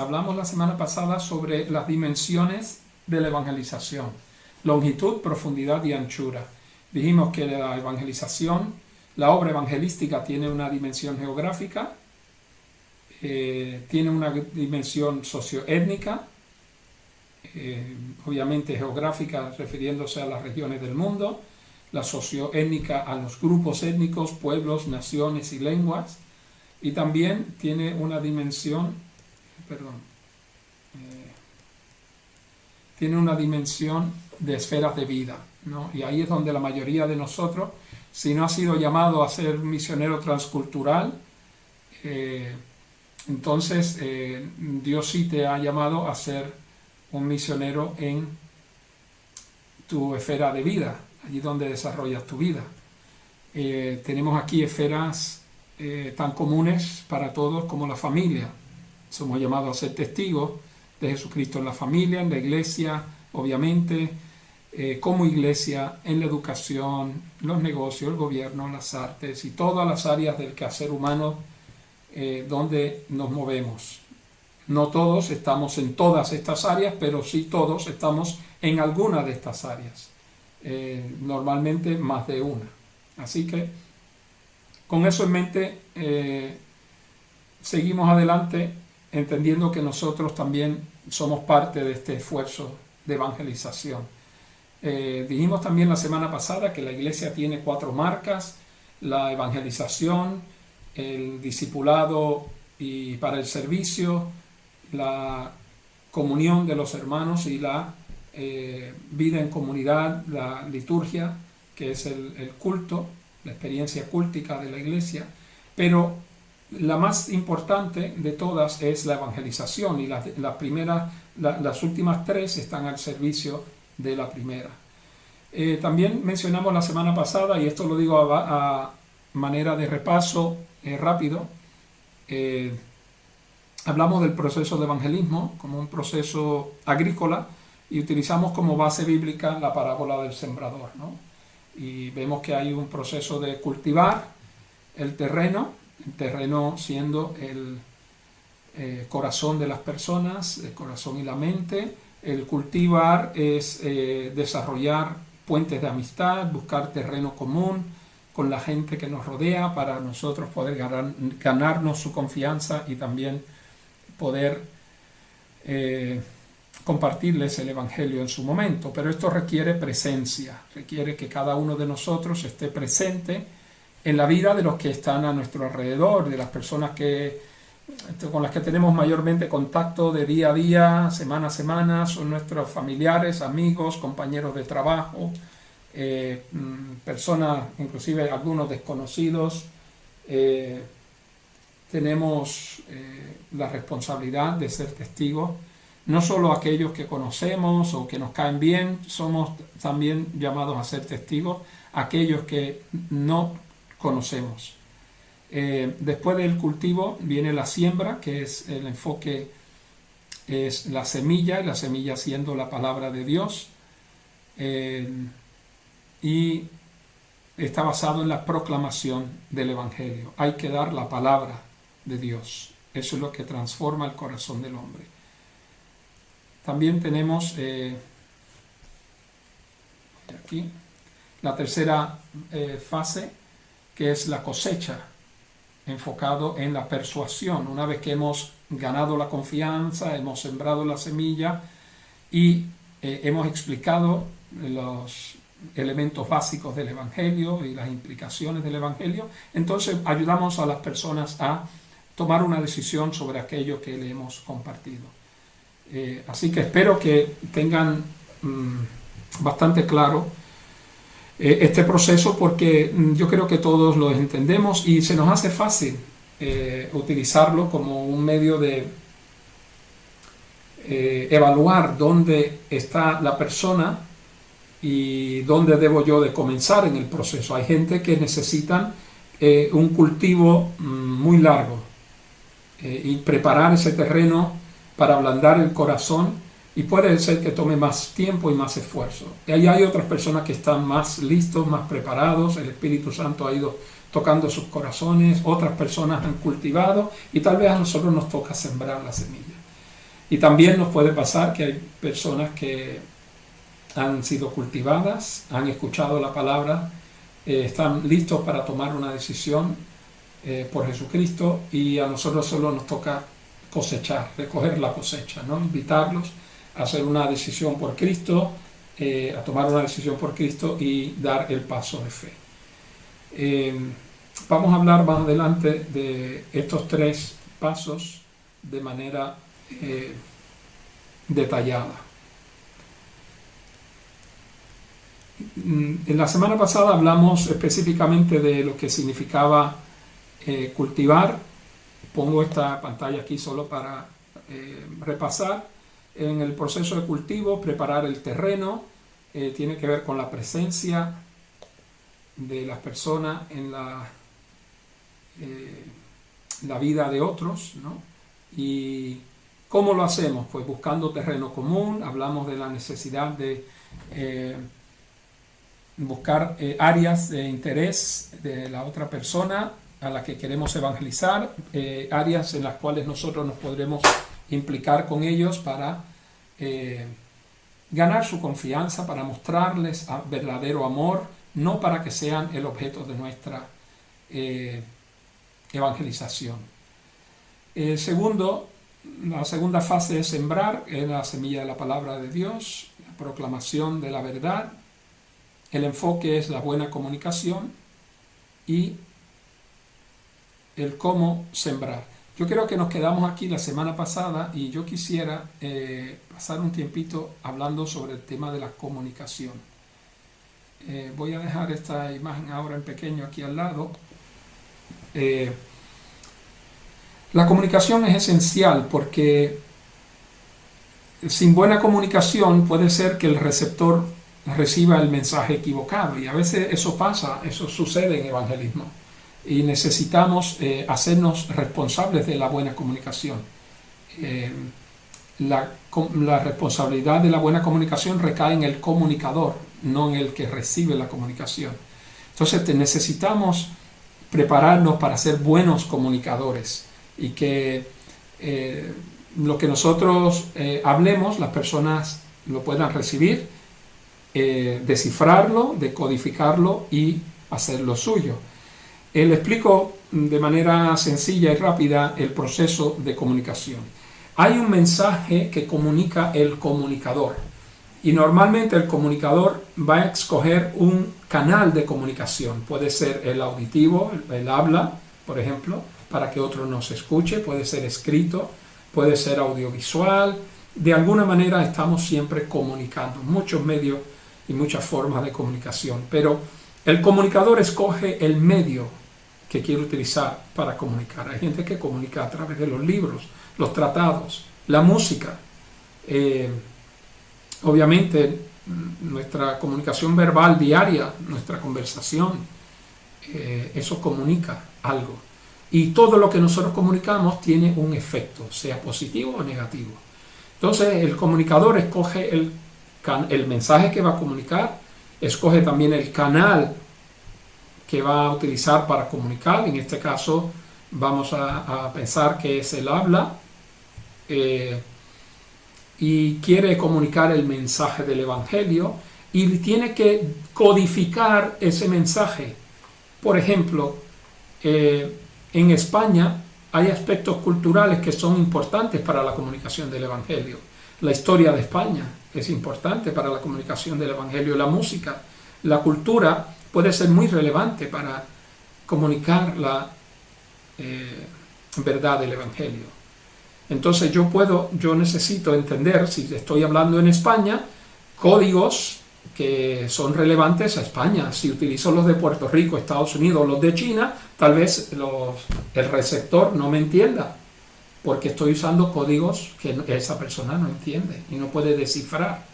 hablamos la semana pasada sobre las dimensiones de la evangelización: longitud, profundidad y anchura. Dijimos que la evangelización, la obra evangelística, tiene una dimensión geográfica, tiene una dimensión socioétnica, obviamente geográfica refiriéndose a las regiones del mundo, la socioétnica a los grupos étnicos, pueblos, naciones y lenguas, y también tiene una dimensión, tiene una dimensión de esferas de vida, ¿no? Y ahí es donde la mayoría de nosotros, si no has sido llamado a ser misionero transcultural, entonces Dios sí te ha llamado a ser un misionero en tu esfera de vida, allí donde desarrollas tu vida. Tenemos aquí esferas tan comunes para todos como la familia. Somos llamados a ser testigos de Jesucristo en la familia, en la iglesia, obviamente, como iglesia, en la educación, los negocios, el gobierno, las artes y todas las áreas del quehacer humano donde nos movemos. No todos estamos en todas estas áreas, pero sí todos estamos en alguna de estas áreas. Normalmente más de una. Así que con eso en mente seguimos adelante, entendiendo que nosotros también somos parte de este esfuerzo de evangelización. Dijimos también la semana pasada que la iglesia tiene 4 marcas: la evangelización, el discipulado y para el servicio, la comunión de los hermanos y la vida en comunidad, la liturgia, que es el culto, la experiencia cúltica de la iglesia. Pero la más importante de todas es la evangelización, y las últimas 3 están al servicio de la primera. También mencionamos la semana pasada, y esto lo digo a manera de repaso rápido, hablamos del proceso de evangelismo como un proceso agrícola, y utilizamos como base bíblica la parábola del sembrador, ¿no? Y vemos que hay un proceso de cultivar el terreno siendo el corazón de las personas, el corazón y la mente. El cultivar es desarrollar puentes de amistad, buscar terreno común con la gente que nos rodea para nosotros poder ganarnos su confianza y también poder compartirles el evangelio en su momento. Pero esto requiere presencia, requiere que cada uno de nosotros esté presente en la vida de los que están a nuestro alrededor, de las personas con las que tenemos mayormente contacto de día a día, semana a semana. Son nuestros familiares, amigos, compañeros de trabajo, personas, inclusive algunos desconocidos. Tenemos la responsabilidad de ser testigos, no solo aquellos que conocemos o que nos caen bien, somos también llamados a ser testigos aquellos que no conocemos. Después del cultivo viene la siembra, que es el enfoque, es la semilla siendo la palabra de Dios, y está basado en la proclamación del evangelio. Hay que dar la palabra de Dios. Eso es lo que transforma el corazón del hombre. También tenemos aquí la tercera fase, que es la cosecha, enfocado en la persuasión. Una vez que hemos ganado la confianza, hemos sembrado la semilla y hemos explicado los elementos básicos del evangelio y las implicaciones del evangelio, entonces ayudamos a las personas a tomar una decisión sobre aquello que le hemos compartido. Así que espero que tengan bastante claro este proceso, porque yo creo que todos lo entendemos y se nos hace fácil utilizarlo como un medio de evaluar dónde está la persona y dónde debo yo de comenzar en el proceso. Hay gente que necesitan un cultivo muy largo y preparar ese terreno para ablandar el corazón, y puede ser que tome más tiempo y más esfuerzo. Y ahí hay otras personas que están más listos, más preparados, el Espíritu Santo ha ido tocando sus corazones, otras personas han cultivado y tal vez a nosotros nos toca sembrar la semilla. Y también nos puede pasar que hay personas que han sido cultivadas, han escuchado la palabra, están listos para tomar una decisión por Jesucristo, y a nosotros solo nos toca cosechar, recoger la cosecha, ¿no? Invitarlos a hacer una decisión por Cristo, a tomar una decisión por Cristo y dar el paso de fe. Vamos a hablar más adelante de estos 3 pasos de manera detallada. En la semana pasada hablamos específicamente de lo que significaba cultivar. Pongo esta pantalla aquí solo para repasar. En el proceso de cultivo, preparar el terreno tiene que ver con la presencia de las personas en la vida de otros, ¿no? ¿Y cómo lo hacemos? Pues buscando terreno común. Hablamos de la necesidad de buscar áreas de interés de la otra persona a la que queremos evangelizar, áreas en las cuales nosotros nos podremos implicar con ellos para ganar su confianza, para mostrarles verdadero amor, no para que sean el objeto de nuestra evangelización. Segundo, la segunda fase es sembrar, es la semilla de la palabra de Dios, la proclamación de la verdad. El enfoque es la buena comunicación y el cómo sembrar. Yo creo que nos quedamos aquí la semana pasada y yo quisiera pasar un tiempito hablando sobre el tema de la comunicación. Voy a dejar esta imagen ahora en pequeño aquí al lado. La comunicación es esencial porque sin buena comunicación puede ser que el receptor reciba el mensaje equivocado, y a veces eso pasa, eso sucede en evangelismo, y necesitamos hacernos responsables de la buena comunicación. La responsabilidad de la buena comunicación recae en el comunicador, no en el que recibe la comunicación. Entonces necesitamos prepararnos para ser buenos comunicadores, y que lo que nosotros hablemos, las personas lo puedan recibir, descifrarlo, decodificarlo y hacerlo suyo. Le explico de manera sencilla y rápida el proceso de comunicación. Hay un mensaje que comunica el comunicador, y normalmente el comunicador va a escoger un canal de comunicación. Puede ser el auditivo, el habla, por ejemplo, para que otro nos escuche, puede ser escrito, puede ser audiovisual. De alguna manera estamos siempre comunicando, muchos medios y muchas formas de comunicación, pero el comunicador escoge el medio que quiere utilizar para comunicar. Hay gente que comunica a través de los libros, los tratados, la música. Obviamente nuestra comunicación verbal diaria, nuestra conversación, eso comunica algo. Y todo lo que nosotros comunicamos tiene un efecto, sea positivo o negativo. Entonces el comunicador escoge el mensaje que va a comunicar, escoge también el canal que va a utilizar para comunicar. En este caso vamos a pensar que es el habla, y quiere comunicar el mensaje del Evangelio, y tiene que codificar ese mensaje. Por ejemplo, en España hay aspectos culturales que son importantes para la comunicación del Evangelio. La historia de España es importante para la comunicación del Evangelio. La música, la cultura puede ser muy relevante para comunicar la verdad del Evangelio. Entonces yo necesito entender, si estoy hablando en España, códigos que son relevantes a España. Si utilizo los de Puerto Rico, Estados Unidos, los de China, tal vez el receptor no me entienda, porque estoy usando códigos que esa persona no entiende y no puede descifrar.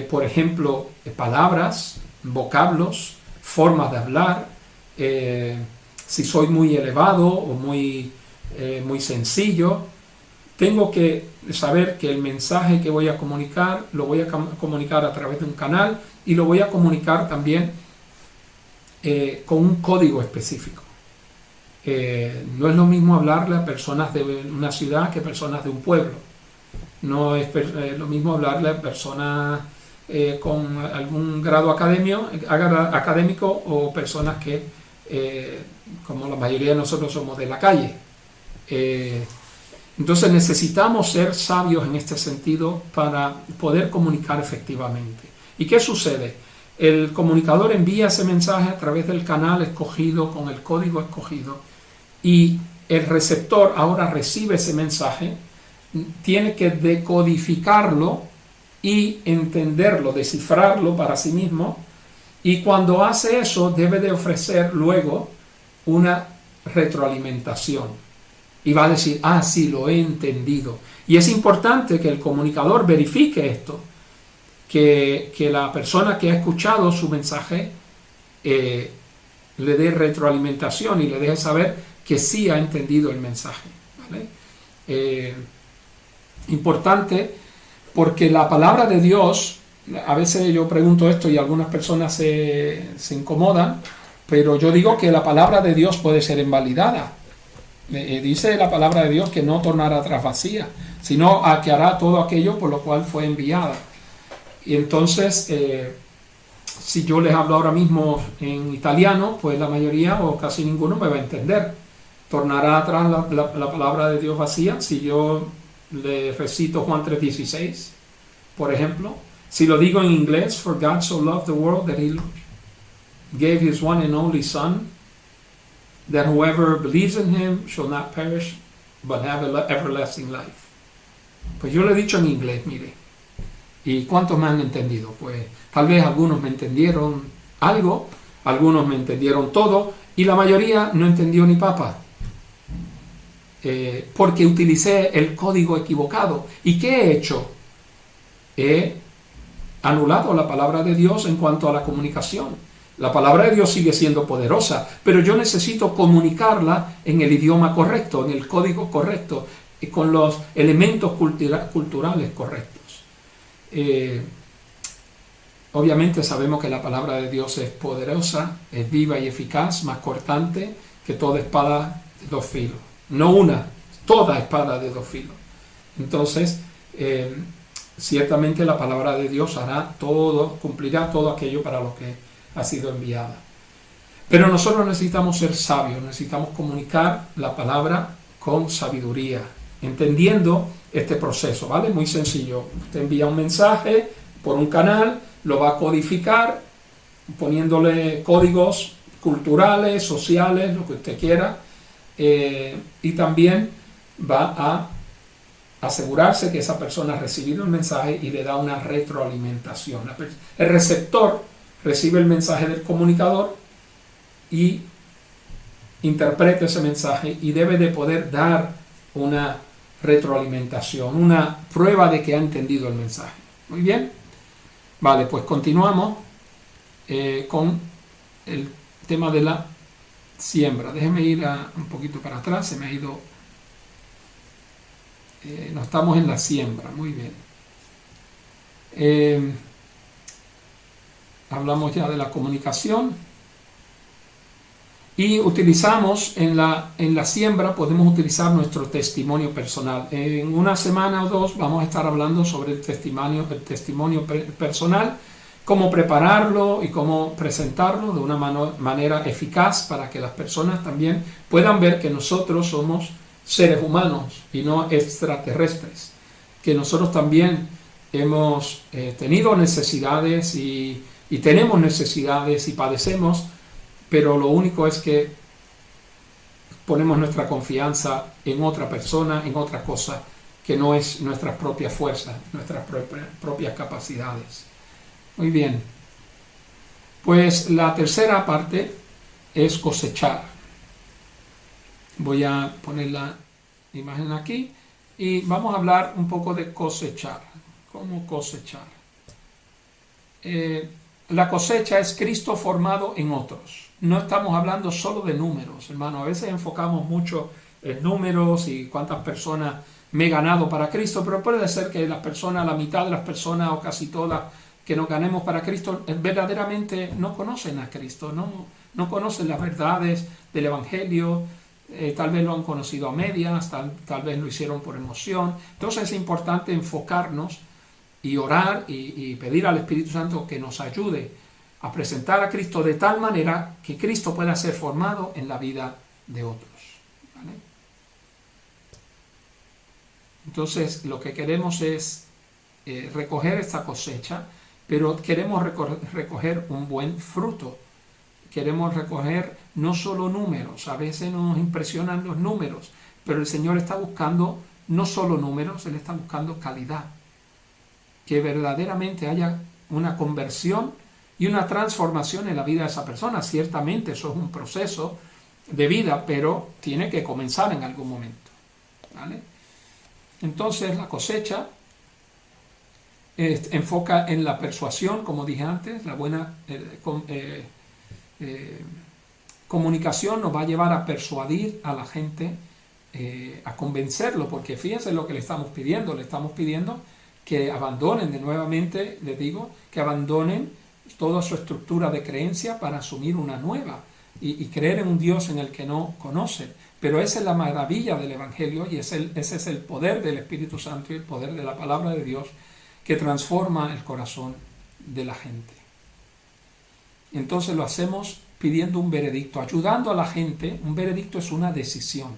Por ejemplo, palabras, vocablos, formas de hablar, si soy muy elevado o muy sencillo. Tengo que saber que el mensaje que voy a comunicar, lo voy a comunicar a través de un canal, y lo voy a comunicar también con un código específico. No es lo mismo hablarle a personas de una ciudad que personas de un pueblo. No es lo mismo hablarle a personas con algún grado académico o personas que, como la mayoría de nosotros, somos de la calle. Entonces necesitamos ser sabios en este sentido para poder comunicar efectivamente. ¿Y qué sucede? El comunicador envía ese mensaje a través del canal escogido, con el código escogido, y el receptor ahora recibe ese mensaje, tiene que decodificarlo y entenderlo, descifrarlo para sí mismo, y cuando hace eso debe de ofrecer luego una retroalimentación y va a decir, ah, sí, lo he entendido. Y es importante que el comunicador verifique esto, que la persona que ha escuchado su mensaje le dé retroalimentación y le deje saber que sí ha entendido el mensaje, ¿vale? Importante, porque la palabra de Dios, a veces yo pregunto esto y algunas personas se incomodan, pero yo digo que la palabra de Dios puede ser invalidada. Dice la palabra de Dios que no tornará atrás vacía, sino que hará todo aquello por lo cual fue enviada. Y entonces, si yo les hablo ahora mismo en italiano, pues la mayoría o casi ninguno me va a entender. ¿Tornará atrás la palabra de Dios vacía? Si yo le recito Juan 3:16, por ejemplo, si lo digo en inglés, for God so loved the world that he gave his one and only son, that whoever believes in him shall not perish, but have everlasting life. Pues yo lo he dicho en inglés, mire. ¿Y cuántos me han entendido? Pues tal vez algunos me entendieron algo, algunos me entendieron todo, y la mayoría no entendió ni papa. Porque utilicé el código equivocado. ¿Y qué he hecho? He anulado la palabra de Dios en cuanto a la comunicación. La palabra de Dios sigue siendo poderosa, pero yo necesito comunicarla en el idioma correcto, en el código correcto, con los elementos culturales correctos. Obviamente sabemos que la palabra de Dios es poderosa, es viva y eficaz, más cortante que toda espada de dos filos. No una, toda espada de dos filos. Entonces, ciertamente la palabra de Dios hará todo, cumplirá todo aquello para lo que ha sido enviada. Pero nosotros necesitamos ser sabios, necesitamos comunicar la palabra con sabiduría, entendiendo este proceso, ¿vale? Muy sencillo. Usted envía un mensaje por un canal, lo va a codificar, poniéndole códigos culturales, sociales, lo que usted quiera, y también va a asegurarse que esa persona ha recibido el mensaje y le da una retroalimentación. El receptor recibe el mensaje del comunicador y interpreta ese mensaje y debe de poder dar una retroalimentación, una prueba de que ha entendido el mensaje. Muy bien. Vale, pues continuamos con el tema de la siembra. Déjeme ir un poquito para atrás, se me ha ido. No estamos en la siembra, muy bien. Hablamos ya de la comunicación y utilizamos en la siembra, podemos utilizar nuestro testimonio personal. En una semana o dos vamos a estar hablando sobre el testimonio personal, cómo prepararlo y cómo presentarlo de una manera eficaz para que las personas también puedan ver que nosotros somos seres humanos y no extraterrestres, que nosotros también hemos tenido necesidades y tenemos necesidades y padecemos, pero lo único es que ponemos nuestra confianza en otra persona, en otra cosa que no es nuestras propias fuerzas, nuestras propias capacidades. Muy bien, pues la tercera parte es cosechar. Voy a poner la imagen aquí y vamos a hablar un poco de cosechar. ¿Cómo cosechar? La cosecha es Cristo formado en otros. No estamos hablando solo de números, hermano. A veces enfocamos mucho en números y cuántas personas me he ganado para Cristo, pero puede ser que las personas, la mitad de las personas o casi todas que nos ganemos para Cristo, verdaderamente no conocen a Cristo, no conocen las verdades del Evangelio, tal vez lo han conocido a medias, tal vez lo hicieron por emoción. Entonces es importante enfocarnos y orar y pedir al Espíritu Santo que nos ayude a presentar a Cristo de tal manera que Cristo pueda ser formado en la vida de otros. ¿Vale? Entonces lo que queremos es recoger esta cosecha, pero queremos recoger un buen fruto. Queremos recoger no solo números, a veces nos impresionan los números, pero el Señor está buscando no solo números, Él está buscando calidad. Que verdaderamente haya una conversión y una transformación en la vida de esa persona. Ciertamente eso es un proceso de vida, pero tiene que comenzar en algún momento. ¿Vale? Entonces la cosecha enfoca en la persuasión, como dije antes, la buena comunicación nos va a llevar a persuadir a la gente, a convencerlo, porque fíjense lo que le estamos pidiendo que abandonen, de nuevamente les digo, que abandonen toda su estructura de creencia para asumir una nueva y creer en un Dios en el que no conocen. Pero esa es la maravilla del Evangelio y ese es el poder del Espíritu Santo y el poder de la palabra de Dios que transforma el corazón de la gente. Entonces lo hacemos pidiendo un veredicto, ayudando a la gente. Un veredicto es una decisión,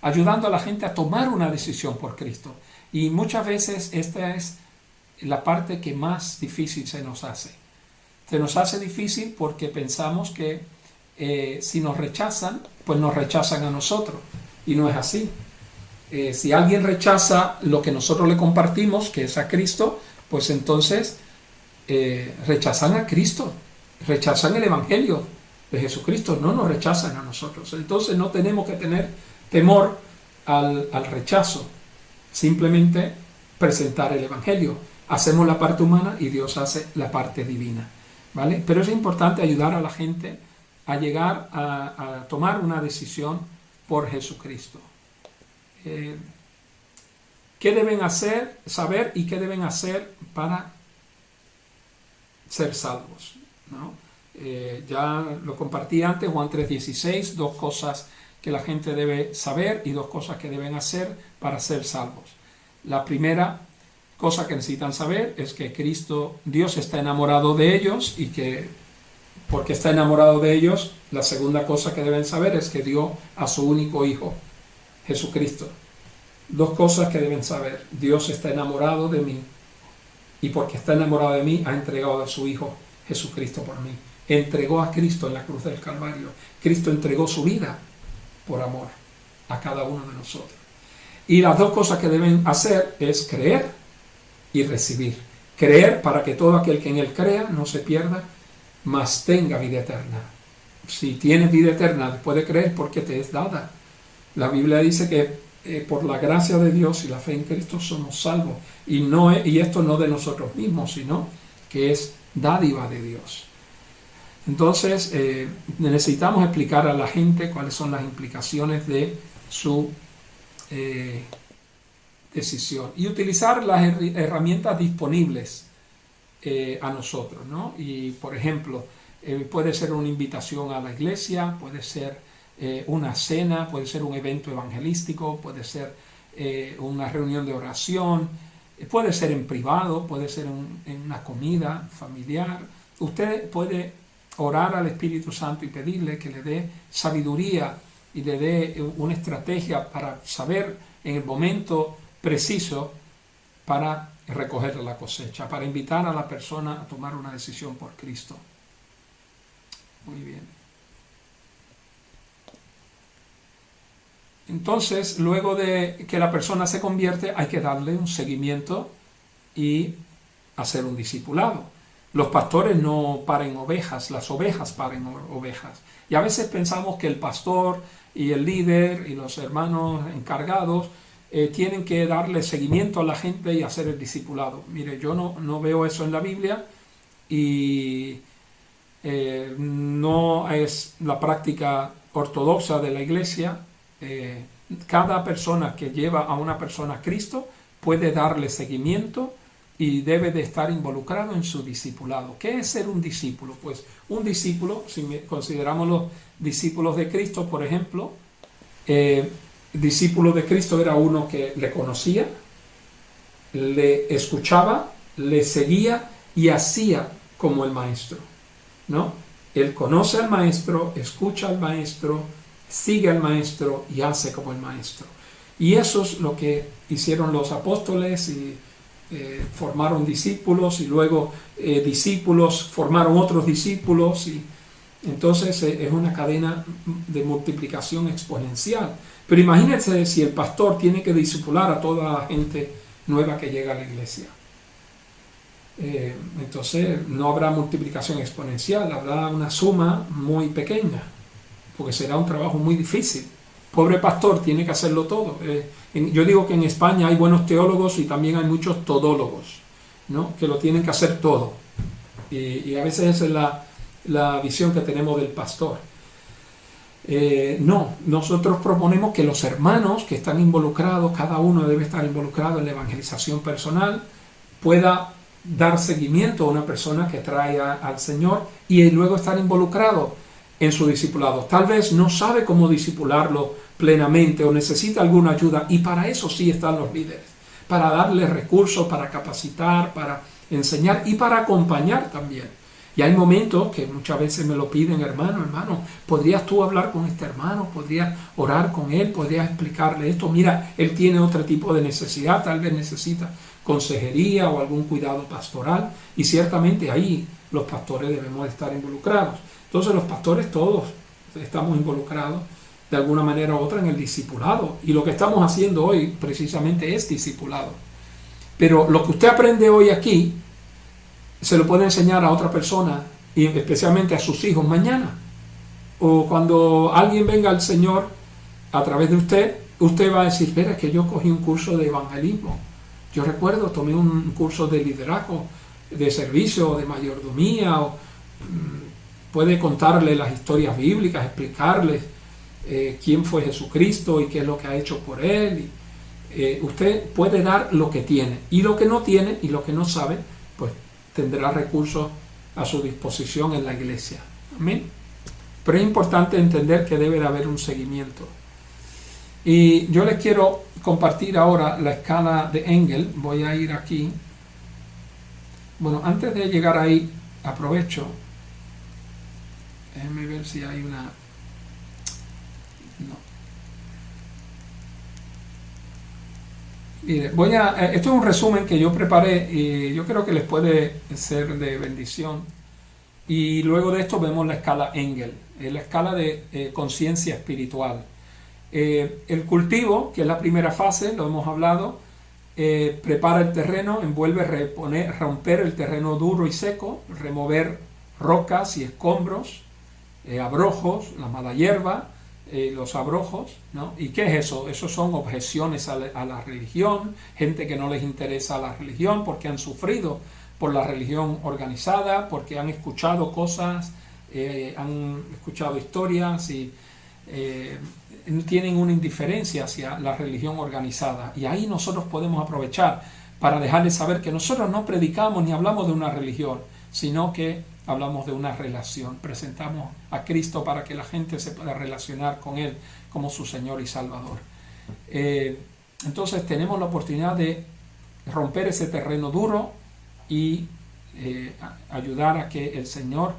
ayudando a la gente a tomar una decisión por Cristo. Y muchas veces esta es la parte que más difícil se nos hace. Se nos hace difícil porque pensamos que si nos rechazan, pues nos rechazan a nosotros. Y no es así. Si alguien rechaza lo que nosotros le compartimos, que es a Cristo, pues entonces rechazan a Cristo, rechazan el Evangelio de Jesucristo, no nos rechazan a nosotros. Entonces no tenemos que tener temor al rechazo, simplemente presentar el Evangelio. Hacemos la parte humana y Dios hace la parte divina, ¿vale? Pero es importante ayudar a la gente a llegar a tomar una decisión por Jesucristo. ¿Qué deben hacer, saber y qué deben hacer para ser salvos? ¿No? Ya lo compartí antes, Juan 3:16, 2 cosas que la gente debe saber y 2 cosas que deben hacer para ser salvos. La primera cosa que necesitan saber es que Dios está enamorado de ellos y que porque está enamorado de ellos, la segunda cosa que deben saber es que dio a su único Hijo, Jesucristo. 2 cosas que deben saber: Dios está enamorado de mí y porque está enamorado de mí ha entregado a su Hijo Jesucristo por mí. Entregó a Cristo en la cruz del Calvario. Cristo entregó su vida por amor a cada uno de nosotros. Y las 2 cosas que deben hacer es creer y recibir. Creer para que todo aquel que en Él crea no se pierda, mas tenga vida eterna. Si tienes vida eterna después de creer, porque te es dada. La Biblia dice que por la gracia de Dios y la fe en Cristo somos salvos. Y esto no de nosotros mismos, sino que es dádiva de Dios. Entonces necesitamos explicar a la gente cuáles son las implicaciones de su decisión y utilizar las herramientas disponibles a nosotros, ¿no? Y por ejemplo, puede ser una invitación a la iglesia, puede ser una cena, puede ser un evento evangelístico, puede ser una reunión de oración, puede ser en privado, puede ser en una comida familiar. Usted puede orar al Espíritu Santo y pedirle que le dé sabiduría y le dé una estrategia para saber en el momento preciso para recoger la cosecha, para invitar a la persona a tomar una decisión por Cristo. Muy bien. Entonces, luego de que la persona se convierte, hay que darle un seguimiento y hacer un discipulado. Los pastores no paren ovejas, las ovejas paren ovejas. Y a veces pensamos que el pastor y el líder y los hermanos encargados tienen que darle seguimiento a la gente y hacer el discipulado. Mire, yo no veo eso en la Biblia y no es la práctica ortodoxa de la iglesia. Cada persona que lleva a una persona a Cristo puede darle seguimiento y debe de estar involucrado en su discipulado. ¿Qué es ser un discípulo? Pues un discípulo, si consideramos los discípulos de Cristo, por ejemplo, Discípulo de Cristo era uno que le conocía, le escuchaba, le seguía y hacía como el maestro, ¿no? Él conoce al maestro, escucha al maestro, sigue al maestro y hace como el maestro. Y eso es lo que hicieron los apóstoles y formaron discípulos y luego discípulos formaron otros discípulos y entonces es una cadena de multiplicación exponencial. Pero imagínense si el pastor tiene que discipular a toda la gente nueva que llega a la iglesia. Entonces no habrá multiplicación exponencial, habrá una suma muy pequeña, porque será un trabajo muy difícil. Pobre pastor, tiene que hacerlo todo. Yo digo que en España hay buenos teólogos y también hay muchos todólogos, ¿no? Que lo tienen que hacer todo. Y a veces esa es la visión que tenemos del pastor. No, nosotros proponemos que los hermanos que están involucrados, cada uno debe estar involucrado en la evangelización personal, pueda dar seguimiento a una persona que trae al Señor y luego estar involucrado en su discipulado. Tal vez no sabe cómo discipularlo plenamente o necesita alguna ayuda y para eso sí están los líderes, para darle recursos, para capacitar, para enseñar y para acompañar también. Y hay momentos que muchas veces me lo piden, hermano, ¿podrías tú hablar con este hermano? ¿Podrías orar con él? ¿Podrías explicarle esto? Mira, él tiene otro tipo de necesidad, tal vez necesita consejería o algún cuidado pastoral y ciertamente ahí los pastores debemos estar involucrados. Entonces los pastores todos estamos involucrados de alguna manera u otra en el discipulado y lo que estamos haciendo hoy precisamente es discipulado. Pero lo que usted aprende hoy aquí se lo puede enseñar a otra persona y especialmente a sus hijos mañana. O cuando alguien venga al Señor a través de usted va a decir, espera, que yo cogí un curso de evangelismo. Yo recuerdo, tomé un curso de liderazgo, de servicio, de mayordomía, o puede contarle las historias bíblicas, explicarles quién fue Jesucristo y qué es lo que ha hecho por él. Usted puede dar lo que tiene y lo que no tiene y lo que no sabe, pues tendrá recursos a su disposición en la iglesia. Amén. Pero es importante entender que debe de haber un seguimiento. Y yo les quiero compartir ahora la escala de Engel. Voy a ir aquí. Bueno, antes de llegar ahí, aprovecho. Déjenme ver si hay una... No. Mire, esto es un resumen que yo preparé y yo creo que les puede ser de bendición. Y luego de esto vemos la escala Engel, la escala de conciencia espiritual. El cultivo, que es la primera fase, lo hemos hablado, prepara el terreno, envuelve, romper el terreno duro y seco, remover rocas y escombros, abrojos, la mala hierba, los abrojos, ¿no? ¿Y qué es eso? Esos son objeciones a la religión, gente que no les interesa la religión porque han sufrido por la religión organizada, porque han escuchado cosas, han escuchado historias y tienen una indiferencia hacia la religión organizada. Y ahí nosotros podemos aprovechar para dejarles saber que nosotros no predicamos ni hablamos de una religión, sino que hablamos de una relación. Presentamos a Cristo para que la gente se pueda relacionar con Él como su Señor y Salvador. Entonces tenemos la oportunidad de romper ese terreno duro y ayudar a que el Señor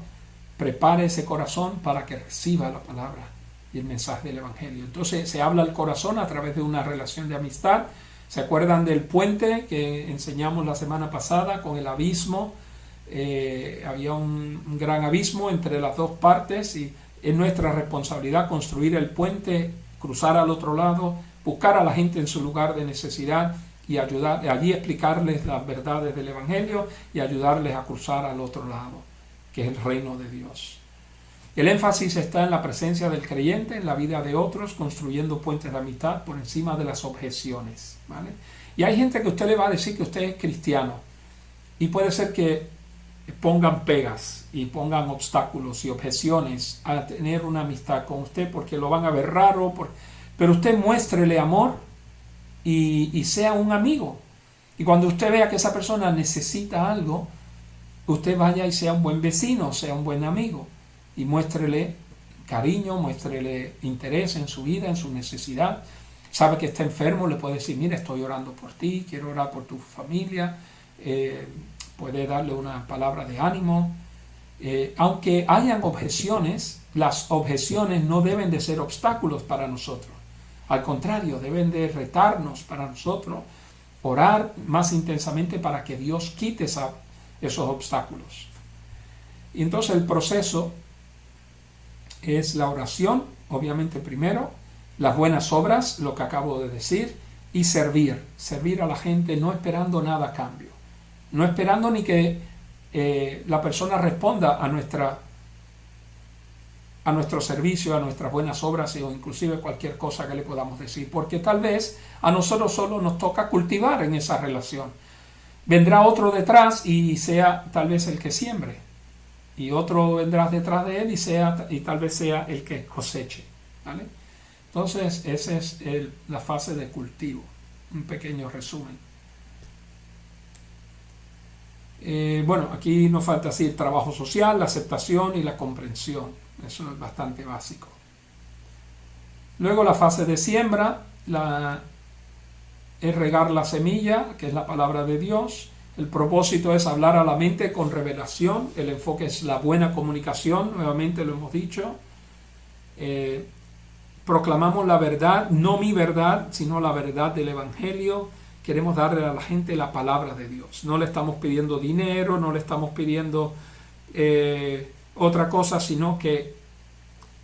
prepare ese corazón para que reciba la palabra y el mensaje del Evangelio. Entonces se habla al corazón a través de una relación de amistad. ¿Se acuerdan del puente que enseñamos la semana pasada con el abismo? Había un gran abismo entre las dos partes y es nuestra responsabilidad construir el puente, cruzar al otro lado, buscar a la gente en su lugar de necesidad y ayudar, allí explicarles las verdades del Evangelio y ayudarles a cruzar al otro lado, que es el reino de Dios. El énfasis está en la presencia del creyente en la vida de otros, construyendo puentes de amistad por encima de las objeciones, ¿vale? Y hay gente que usted le va a decir que usted es cristiano y puede ser que pongan pegas y pongan obstáculos y objeciones a tener una amistad con usted porque lo van a ver raro, pero usted muéstrele amor y sea un amigo. Y cuando usted vea que esa persona necesita algo, usted vaya y sea un buen vecino, sea un buen amigo y muéstrele cariño, muéstrele interés en su vida, en su necesidad. Sabe que está enfermo, le puede decir, mira, estoy orando por ti, quiero orar por tu familia. Puede darle una palabra de ánimo. Aunque hayan objeciones, las objeciones no deben de ser obstáculos para nosotros. Al contrario, deben de retarnos para nosotros orar más intensamente para que Dios quite esos obstáculos. Y entonces el proceso es la oración, obviamente primero, las buenas obras, lo que acabo de decir, y servir a la gente no esperando nada a cambio, no esperando ni que la persona responda a nuestro servicio, a nuestras buenas obras o inclusive cualquier cosa que le podamos decir, porque tal vez a nosotros solo nos toca cultivar en esa relación. Vendrá otro detrás y sea tal vez el que siembre, y otro vendrá detrás de él y tal vez sea el que coseche, ¿vale? Entonces esa es la fase de cultivo, un pequeño resumen. Bueno, aquí nos falta así el trabajo social, la aceptación y la comprensión. Eso es bastante básico. Luego la fase de siembra es regar la semilla, que es la palabra de Dios. El propósito es hablar a la mente con revelación. El enfoque es la buena comunicación, nuevamente lo hemos dicho. Proclamamos la verdad, no mi verdad, sino la verdad del Evangelio. Queremos darle a la gente la palabra de Dios. No le estamos pidiendo dinero, no le estamos pidiendo otra cosa, sino que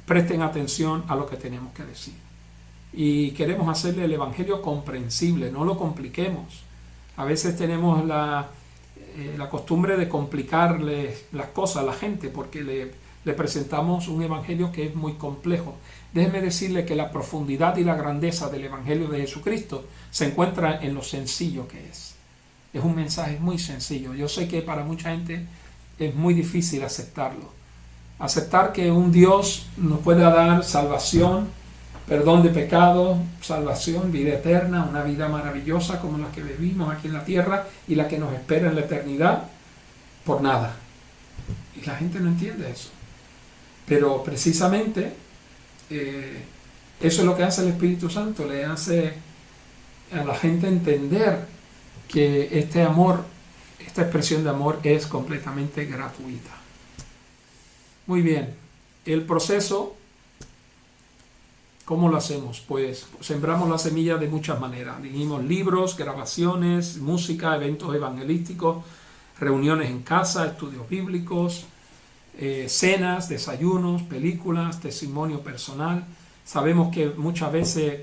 presten atención a lo que tenemos que decir. Y queremos hacerle el Evangelio comprensible, no lo compliquemos. A veces tenemos la costumbre de complicarle las cosas a la gente porque le presentamos un Evangelio que es muy complejo. Déjeme decirle que la profundidad y la grandeza del Evangelio de Jesucristo se encuentra en lo sencillo que es. Es un mensaje muy sencillo. Yo sé que para mucha gente es muy difícil aceptarlo. Aceptar que un Dios nos pueda dar salvación, perdón de pecado, salvación, vida eterna, una vida maravillosa como la que vivimos aquí en la tierra y la que nos espera en la eternidad, por nada. Y la gente no entiende eso. Pero precisamente eso es lo que hace el Espíritu Santo, le hace a la gente entender que este amor, esta expresión de amor es completamente gratuita. Muy bien, el proceso, ¿cómo lo hacemos? Pues sembramos la semilla de muchas maneras. Dijimos libros, grabaciones, música, eventos evangelísticos, reuniones en casa, estudios bíblicos, cenas, desayunos, películas, testimonio personal. Sabemos que muchas veces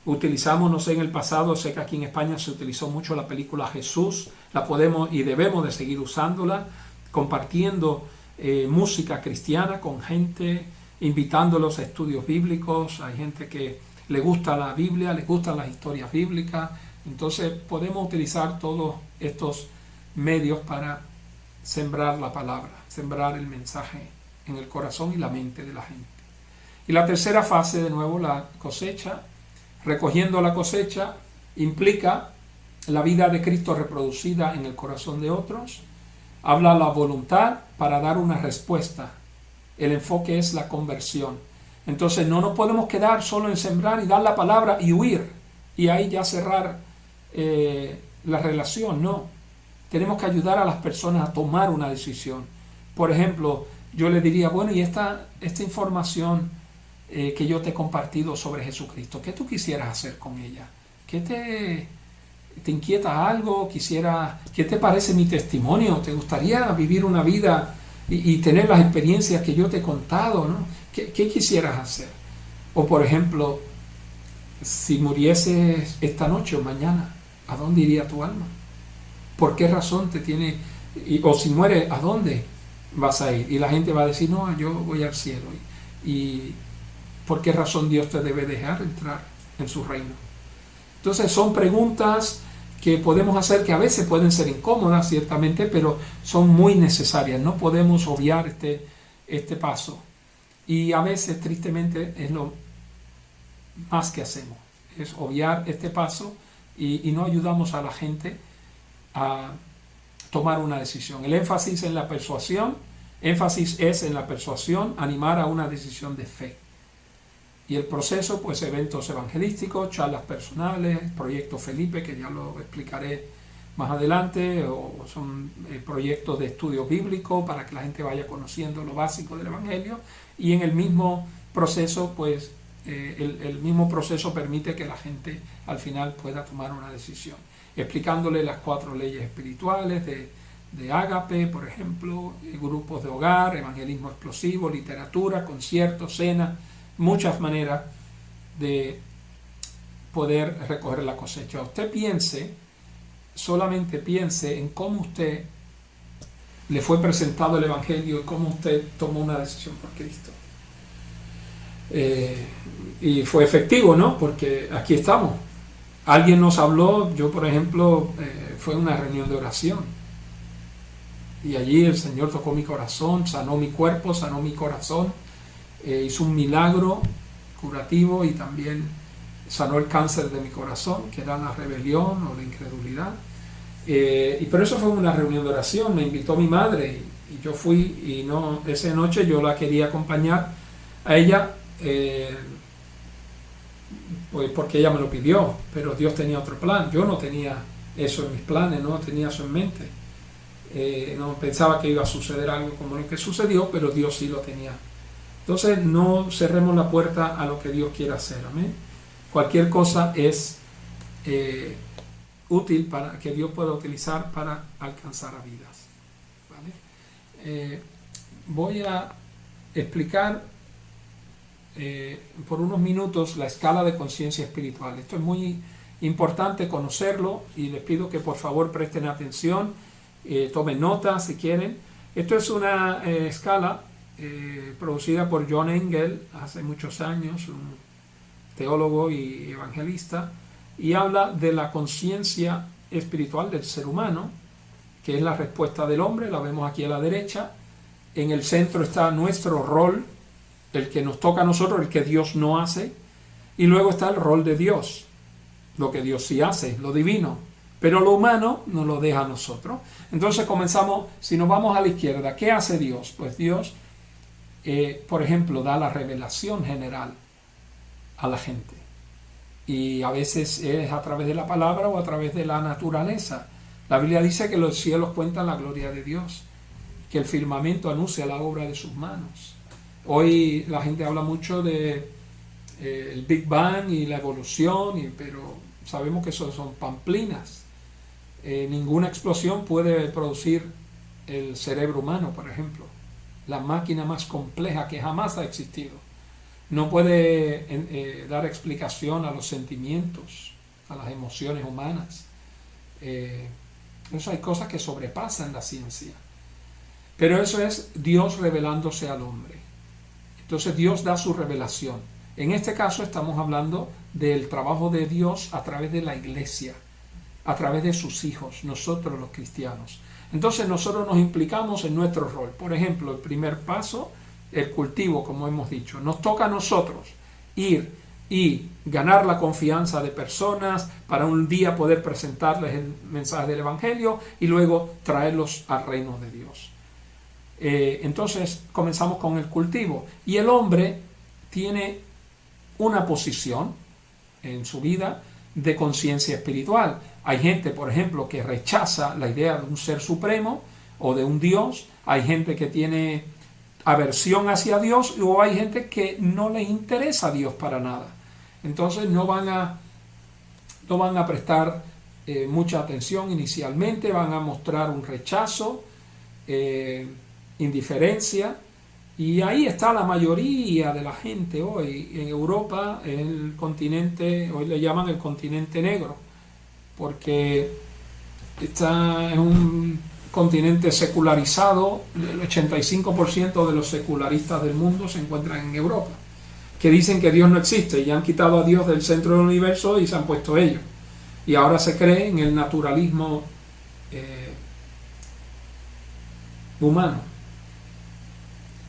utilizamos, no sé, en el pasado, sé que aquí en España se utilizó mucho la película Jesús, la podemos y debemos de seguir usándola, compartiendo música cristiana con gente, invitándolos a estudios bíblicos. Hay gente que le gusta la Biblia, le gustan las historias bíblicas, entonces podemos utilizar todos estos medios para sembrar la palabra, sembrar el mensaje en el corazón y la mente de la gente. Y la tercera fase, de nuevo, la cosecha. Recogiendo la cosecha implica la vida de Cristo reproducida en el corazón de otros. Habla la voluntad para dar una respuesta. El enfoque es la conversión. Entonces no nos podemos quedar solo en sembrar y dar la palabra y huir y ahí ya cerrar la relación. No, tenemos que ayudar a las personas a tomar una decisión. Por ejemplo, yo le diría, bueno, y esta información que yo te he compartido sobre Jesucristo, ¿qué tú quisieras hacer con ella? ¿Qué te inquieta algo? ¿Qué te parece mi testimonio? ¿Te gustaría vivir una vida y tener las experiencias que yo te he contado, ¿no? ¿Qué quisieras hacer? O por ejemplo, si murieses esta noche o mañana, ¿a dónde iría tu alma? ¿Por qué razón te tiene? O si mueres, ¿a dónde vas a ir? Y la gente va a decir, no, yo voy al cielo. ¿Y por qué razón Dios te debe dejar entrar en su reino? Entonces son preguntas que podemos hacer que a veces pueden ser incómodas, ciertamente, pero son muy necesarias. No podemos obviar este paso. Y a veces, tristemente, es lo más que hacemos. Es obviar este paso y no ayudamos a la gente a tomar una decisión. El énfasis en la persuasión Énfasis es en la persuasión, animar a una decisión de fe. Y el proceso, pues eventos evangelísticos, charlas personales, Proyecto Felipe, que ya lo explicaré más adelante, o son proyectos de estudio bíblico para que la gente vaya conociendo lo básico del Evangelio, y en el mismo proceso, pues el mismo proceso permite que la gente al final pueda tomar una decisión, explicándole las 4 leyes espirituales de Ágape, por ejemplo, grupos de hogar, evangelismo explosivo, literatura, conciertos, cena, muchas maneras de poder recoger la cosecha. Usted solamente piense en cómo usted le fue presentado el Evangelio y cómo usted tomó una decisión por Cristo. Y fue efectivo, ¿no? Porque aquí estamos. Alguien nos habló, yo por ejemplo, fue una reunión de oración. Y allí el Señor tocó mi corazón, sanó mi cuerpo, sanó mi corazón, hizo un milagro curativo y también sanó el cáncer de mi corazón, que era la rebelión o la incredulidad. Pero eso fue una reunión de oración, me invitó mi madre y yo fui, y no, esa noche yo la quería acompañar a ella, pues porque ella me lo pidió, pero Dios tenía otro plan. Yo no tenía eso en mis planes, no tenía eso en mente. No pensaba que iba a suceder algo como lo que sucedió, pero Dios sí lo tenía. Entonces no cerremos la puerta a lo que Dios quiera hacer, amén. Cualquier cosa es útil para que Dios pueda utilizar para alcanzar a vidas, ¿vale? Voy a explicar por unos minutos la escala de conciencia espiritual. Esto es muy importante conocerlo y les pido que por favor presten atención, tomen notas si quieren. Esto es una escala producida por John Engel hace muchos años, un teólogo y evangelista, y habla de la conciencia espiritual del ser humano, que es la respuesta del hombre. La vemos aquí a la derecha. En el centro está nuestro rol, el que nos toca a nosotros, el que Dios no hace, y luego está el rol de Dios, lo que Dios sí hace, lo divino, pero lo humano nos lo deja a nosotros. Entonces comenzamos, si nos vamos a la izquierda, ¿qué hace Dios? Pues Dios, por ejemplo, da la revelación general a la gente, y a veces es a través de la palabra o a través de la naturaleza. La Biblia dice que los cielos cuentan la gloria de Dios, que el firmamento anuncia la obra de sus manos. Hoy la gente habla mucho de el Big Bang y la evolución, pero sabemos que eso son pamplinas. Ninguna explosión puede producir el cerebro humano, por ejemplo, la máquina más compleja que jamás ha existido. No puede dar explicación a los sentimientos, a las emociones humanas. Entonces hay cosas que sobrepasan la ciencia. Pero eso es Dios revelándose al hombre. Entonces Dios da su revelación. En este caso estamos hablando del trabajo de Dios a través de la iglesia, a través de sus hijos, nosotros los cristianos. Entonces nosotros nos implicamos en nuestro rol. Por ejemplo, el primer paso, el cultivo, como hemos dicho. Nos toca a nosotros ir y ganar la confianza de personas para un día poder presentarles el mensaje del Evangelio y luego traerlos al reino de Dios. Entonces comenzamos con el cultivo, y el hombre tiene una posición en su vida de conciencia espiritual. Hay gente, por ejemplo, que rechaza la idea de un ser supremo o de un Dios. Hay gente que tiene aversión hacia Dios, o hay gente que no les interesa a Dios para nada. Entonces no van a prestar mucha atención inicialmente, van a mostrar un rechazo, indiferencia, y ahí está la mayoría de la gente hoy en Europa, en el continente, hoy le llaman el continente negro, porque está en un continente secularizado. El 85% de los secularistas del mundo se encuentran en Europa, que dicen que Dios no existe y han quitado a Dios del centro del universo y se han puesto ellos, y ahora se cree en el naturalismo humano,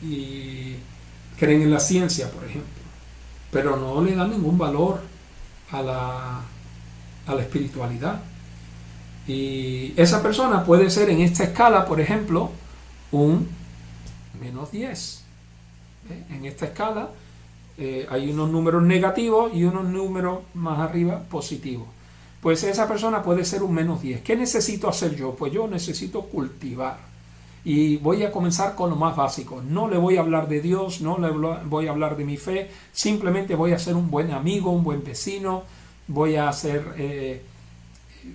y creen en la ciencia, por ejemplo, pero no le dan ningún valor a la espiritualidad. Y esa persona puede ser en esta escala, por ejemplo, un menos 10. En esta escala hay unos números negativos y unos números más arriba positivos. Pues esa persona puede ser un menos 10. ¿Qué necesito hacer yo? Pues yo necesito cultivar. Y voy a comenzar con lo más básico. No le voy a hablar de Dios, no le voy a hablar de mi fe. Simplemente voy a ser un buen amigo, un buen vecino. Voy a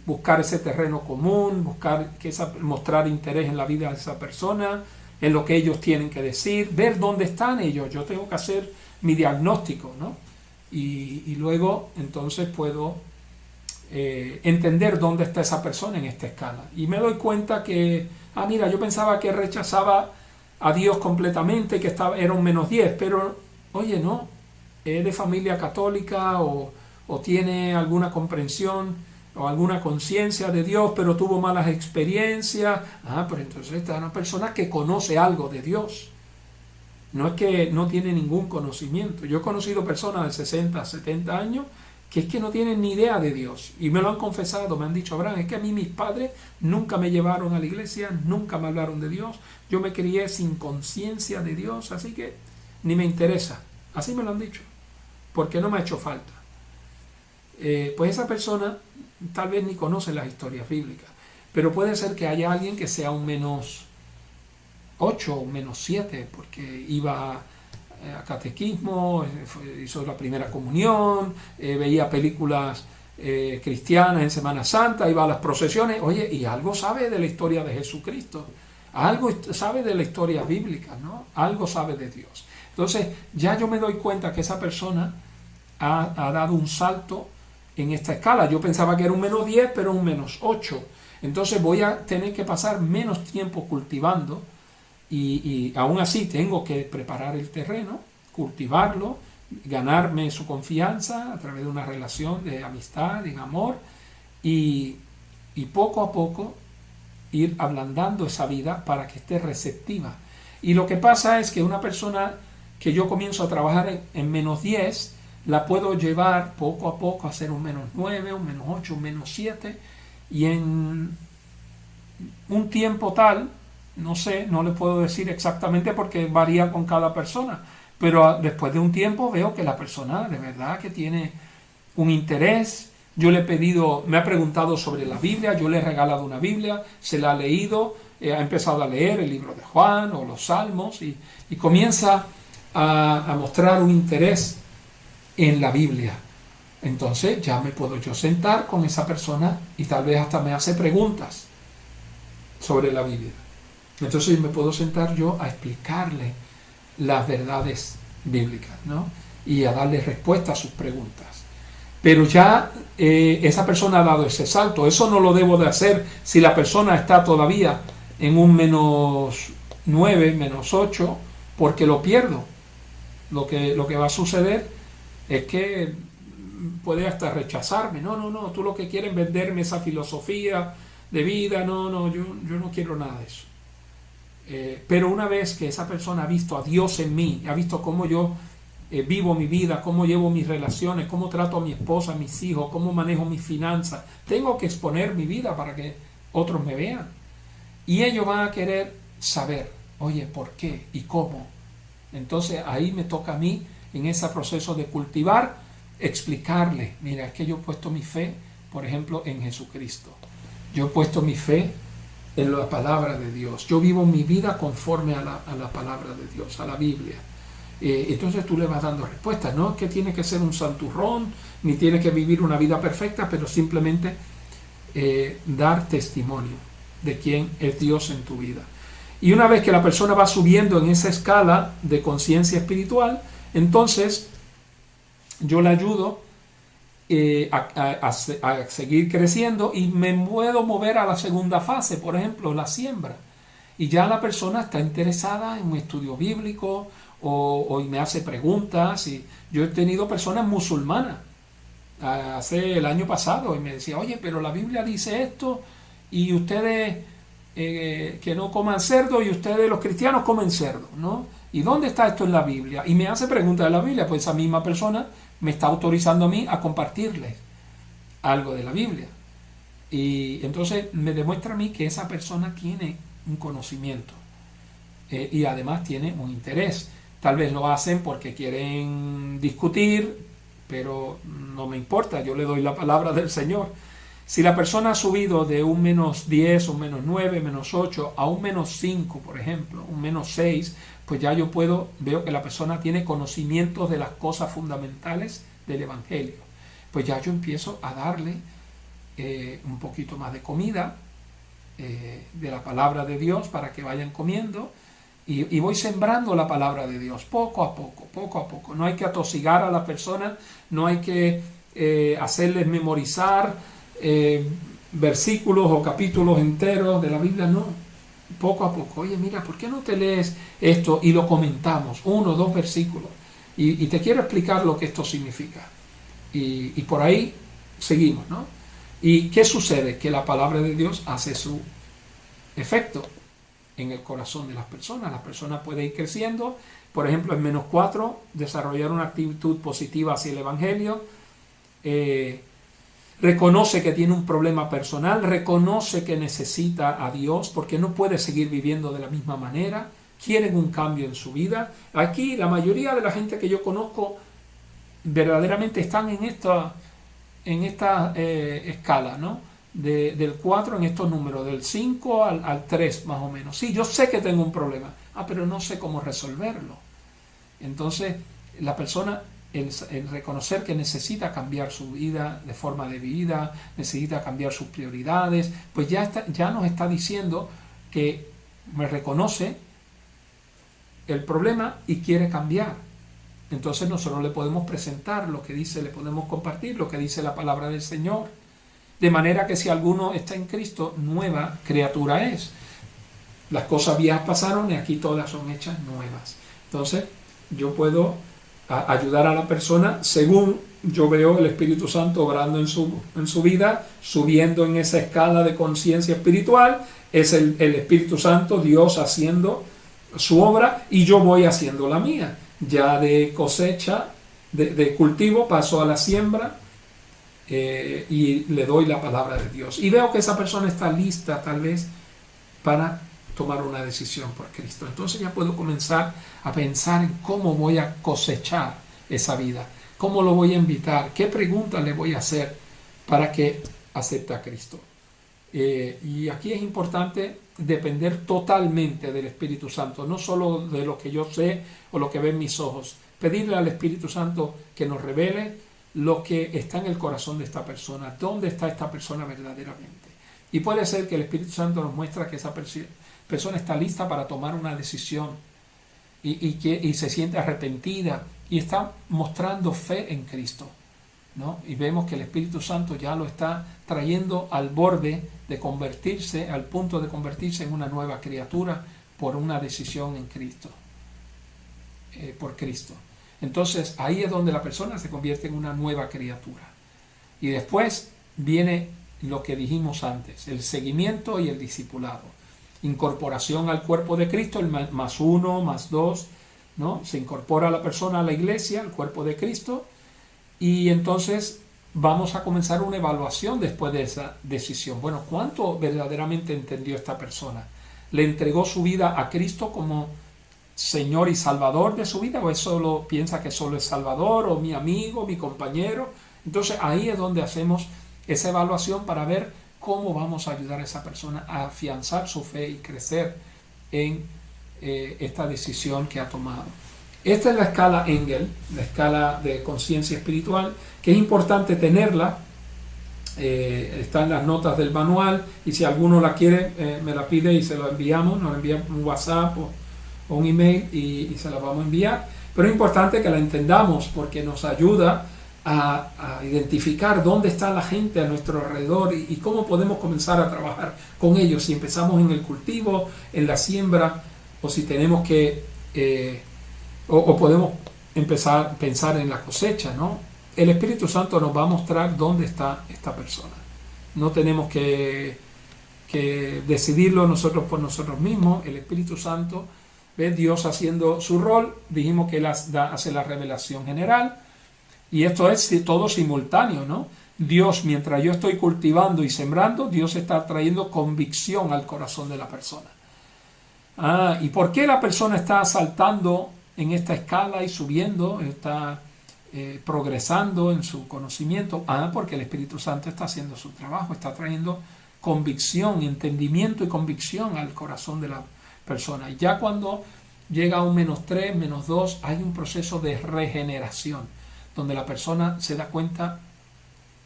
buscar ese terreno común, mostrar interés en la vida de esa persona, en lo que ellos tienen que decir, ver dónde están ellos. Yo tengo que hacer mi diagnóstico, ¿no? Y luego entonces puedo entender dónde está esa persona en esta escala. Y me doy cuenta que, mira, yo pensaba que rechazaba a Dios completamente, que era un menos 10, pero oye, no, es de familia católica o tiene alguna comprensión o alguna conciencia de Dios, pero tuvo malas experiencias. Pero entonces esta es una persona que conoce algo de Dios. No es que no tiene ningún conocimiento. Yo he conocido personas de 60, 70 años que es que no tienen ni idea de Dios. Y me lo han confesado, me han dicho, Abraham, es que a mí mis padres nunca me llevaron a la iglesia, nunca me hablaron de Dios. Yo me crié sin conciencia de Dios, así que ni me interesa. Así me lo han dicho, porque no me ha hecho falta. Pues esa persona tal vez ni conoce las historias bíblicas, pero puede ser que haya alguien que sea un menos 8 o un menos 7, porque iba a catequismo, hizo la primera comunión, veía películas cristianas en Semana Santa, iba a las procesiones, oye, y algo sabe de la historia de Jesucristo, algo sabe de la historia bíblica, ¿no? Algo sabe de Dios. Entonces ya yo me doy cuenta que esa persona ha dado un salto en esta escala. Yo pensaba que era un menos 10, pero un menos 8. Entonces voy a tener que pasar menos tiempo cultivando y aún así tengo que preparar el terreno, cultivarlo, ganarme su confianza a través de una relación de amistad, de amor y poco a poco ir ablandando esa vida para que esté receptiva. Y lo que pasa es que una persona que yo comienzo a trabajar en menos 10, la puedo llevar poco a poco a ser un menos 9, un menos 8, un menos 7, y en un tiempo tal, no sé, no le puedo decir exactamente porque varía con cada persona, pero después de un tiempo veo que la persona de verdad que tiene un interés. Yo le he pedido, me ha preguntado sobre la Biblia, yo le he regalado una Biblia, se la ha leído, ha empezado a leer el libro de Juan o los Salmos y comienza a mostrar un interés en la Biblia. Entonces ya me puedo yo sentar con esa persona y tal vez hasta me hace preguntas sobre la Biblia. Entonces me puedo sentar yo a explicarle las verdades bíblicas, ¿no? Y a darle respuesta a sus preguntas. Pero ya esa persona ha dado ese salto. Eso no lo debo de hacer si la persona está todavía en un menos 9, menos 8, porque lo pierdo. Lo que va a suceder es que puede hasta rechazarme. No, tú lo que quieres es venderme esa filosofía de vida. No, yo no quiero nada de eso. Pero una vez que esa persona ha visto a Dios en mí, ha visto cómo yo vivo mi vida, cómo llevo mis relaciones, cómo trato a mi esposa, a mis hijos, cómo manejo mis finanzas, tengo que exponer mi vida para que otros me vean. Y ellos van a querer saber, oye, ¿por qué y cómo? Entonces ahí me toca a mí, en ese proceso de cultivar, explicarle, mira, es que yo he puesto mi fe, por ejemplo, en Jesucristo. Yo he puesto mi fe en la palabra de Dios. Yo vivo mi vida conforme a la palabra de Dios, a la Biblia. Entonces tú le vas dando respuestas. No es que tienes que ser un santurrón, ni tienes que vivir una vida perfecta, pero simplemente dar testimonio de quién es Dios en tu vida. Y una vez que la persona va subiendo en esa escala de conciencia espiritual, entonces yo le ayudo a seguir creciendo y me puedo mover a la segunda fase, por ejemplo, la siembra. Y ya la persona está interesada en un estudio bíblico o me hace preguntas. Y yo he tenido personas musulmanas hace el año pasado y me decía, oye, pero la Biblia dice esto y ustedes que no coman cerdo y ustedes los cristianos comen cerdo, ¿no? ¿Y dónde está esto en la Biblia? Y me hace preguntas de la Biblia, pues esa misma persona me está autorizando a mí a compartirles algo de la Biblia. Y entonces me demuestra a mí que esa persona tiene un conocimiento. y además tienen un interés. Tal vez lo hacen porque quieren discutir, pero no me importa, yo le doy la palabra del Señor. Si la persona ha subido de un -10, un -9, -8 a un -5, por ejemplo, un -6, pues ya yo veo que la persona tiene conocimientos de las cosas fundamentales del Evangelio. Pues ya yo empiezo a darle un poquito más de comida, de la palabra de Dios, para que vayan comiendo, y voy sembrando la palabra de Dios poco a poco, poco a poco. No hay que atosigar a la persona, no hay que hacerles memorizar versículos o capítulos enteros de la Biblia, no. Poco a poco, oye, mira, ¿por qué no te lees esto? Y lo comentamos, 1 o 2 versículos, y te quiero explicar lo que esto significa. Y por ahí seguimos, ¿no? ¿Y qué sucede? Que la palabra de Dios hace su efecto en el corazón de las personas. La persona puede ir creciendo, por ejemplo, en -4, desarrollar una actitud positiva hacia el Evangelio, reconoce que tiene un problema personal, reconoce que necesita a Dios porque no puede seguir viviendo de la misma manera, quieren un cambio en su vida. Aquí la mayoría de la gente que yo conozco verdaderamente están en esta escala, ¿no? Del 4 en estos números, del 5 al 3 más o menos. Sí, yo sé que tengo un problema, pero no sé cómo resolverlo. Entonces, la persona, el reconocer que necesita cambiar su vida de forma de vida, necesita cambiar sus prioridades, pues ya nos está diciendo que me reconoce el problema y quiere cambiar. Entonces nosotros le podemos presentar lo que dice, le podemos compartir lo que dice la palabra del Señor. De manera que si alguno está en Cristo, nueva criatura es. Las cosas viejas pasaron y aquí todas son hechas nuevas. Entonces yo puedo ayudar a la persona según yo veo el Espíritu Santo obrando en su vida, subiendo en esa escala de conciencia espiritual. Es el Espíritu Santo, Dios haciendo su obra y yo voy haciendo la mía. Ya de cosecha, de cultivo, paso a la siembra y le doy la palabra de Dios. Y veo que esa persona está lista tal vez para tomar una decisión por Cristo. Entonces ya puedo comenzar a pensar en cómo voy a cosechar esa vida, cómo lo voy a invitar, qué preguntas le voy a hacer para que acepte a Cristo. Y aquí es importante depender totalmente del Espíritu Santo, no solo de lo que yo sé o lo que ven mis ojos. Pedirle al Espíritu Santo que nos revele lo que está en el corazón de esta persona, dónde está esta persona verdaderamente. Y puede ser que el Espíritu Santo nos muestra que esa persona está lista para tomar una decisión y se siente arrepentida y está mostrando fe en Cristo, ¿no? Y vemos que el Espíritu Santo ya lo está trayendo al borde de convertirse, al punto de convertirse en una nueva criatura por una decisión en Cristo, por Cristo. Entonces ahí es donde la persona se convierte en una nueva criatura. Y después viene lo que dijimos antes, el seguimiento y el discipulado. Incorporación al cuerpo de Cristo, el +1, +2, ¿no? Se incorpora la persona a la iglesia, al cuerpo de Cristo, y entonces vamos a comenzar una evaluación después de esa decisión. Bueno, ¿cuánto verdaderamente entendió esta persona? ¿Le entregó su vida a Cristo como Señor y Salvador de su vida? ¿O es solo, piensa que solo es Salvador, o mi amigo, mi compañero? Entonces ahí es donde hacemos esa evaluación para ver cómo vamos a ayudar a esa persona a afianzar su fe y crecer en esta decisión que ha tomado. Esta es la escala Engel, la escala de conciencia espiritual, que es importante tenerla. Está en las notas del manual, y si alguno la quiere, me la pide y se la enviamos, nos envía un WhatsApp o un email y se la vamos a enviar. Pero es importante que la entendamos porque nos ayuda a identificar dónde está la gente a nuestro alrededor y cómo podemos comenzar a trabajar con ellos, si empezamos en el cultivo, en la siembra, o si tenemos que o podemos empezar a pensar en la cosecha, ¿no? El Espíritu Santo nos va a mostrar dónde está esta persona. No tenemos que decidirlo nosotros por nosotros mismos. El Espíritu Santo, ¿ves? Dios haciendo su rol, dijimos que Él hace la revelación general, y esto es todo simultáneo, ¿no? Dios, mientras yo estoy cultivando y sembrando, Dios está trayendo convicción al corazón de la persona. ¿Y por qué la persona está saltando en esta escala y subiendo, está progresando en su conocimiento? Porque el Espíritu Santo está haciendo su trabajo, está trayendo convicción, entendimiento y convicción al corazón de la persona. Y ya cuando llega a un -3, -2, hay un proceso de regeneración, donde la persona se da cuenta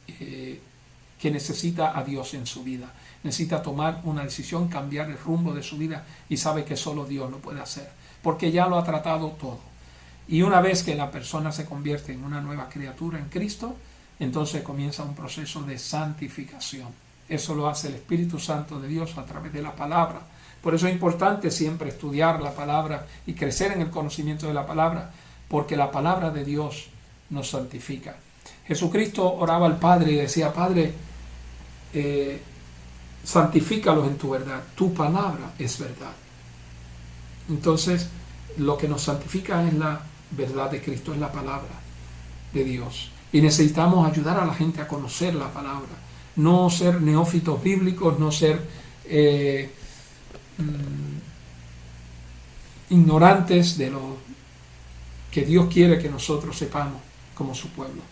que necesita a Dios en su vida, necesita tomar una decisión, cambiar el rumbo de su vida, y sabe que solo Dios lo puede hacer, porque ya lo ha tratado todo. Y una vez que la persona se convierte en una nueva criatura en Cristo, entonces comienza un proceso de santificación. Eso lo hace el Espíritu Santo de Dios a través de la palabra. Por eso es importante siempre estudiar la palabra y crecer en el conocimiento de la palabra, porque la palabra de Dios nos santifica. Jesucristo oraba al Padre y decía: Padre, santifícalos en tu verdad, tu palabra es verdad. Entonces, lo que nos santifica es la verdad de Cristo, es la palabra de Dios. Y necesitamos ayudar a la gente a conocer la palabra, no ser neófitos bíblicos, no ser ignorantes de lo que Dios quiere que nosotros sepamos como su pueblo.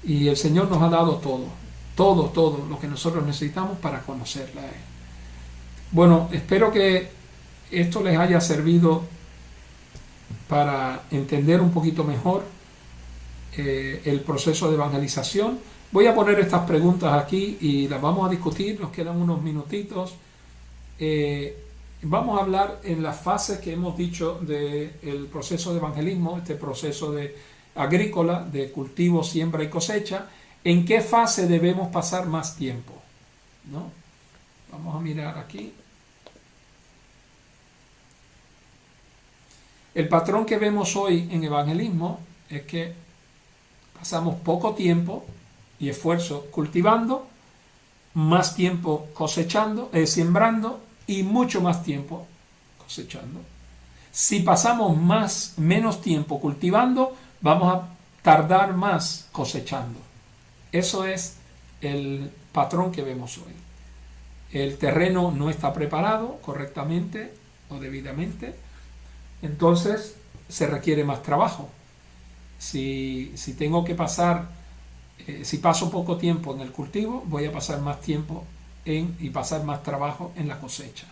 Y el Señor nos ha dado todo lo que nosotros necesitamos para conocerle a Él. Bueno, espero que esto les haya servido para entender un poquito mejor el proceso de evangelización. Voy a poner estas preguntas aquí y las vamos a discutir, nos quedan unos minutitos. Vamos a hablar en las fases que hemos dicho del proceso de evangelismo, este proceso agrícola, de cultivo, siembra y cosecha. ¿En qué fase debemos pasar más tiempo? ¿No? Vamos a mirar aquí. El patrón que vemos hoy en evangelismo es que pasamos poco tiempo y esfuerzo cultivando, más tiempo cosechando, sembrando, y mucho más tiempo cosechando. Si pasamos menos tiempo cultivando, vamos a tardar más cosechando. Eso es el patrón que vemos hoy. El terreno no está preparado correctamente o debidamente, entonces se requiere más trabajo. Si tengo que pasar, si paso poco tiempo en el cultivo, voy a pasar más tiempo y pasar más trabajo en la cosecha.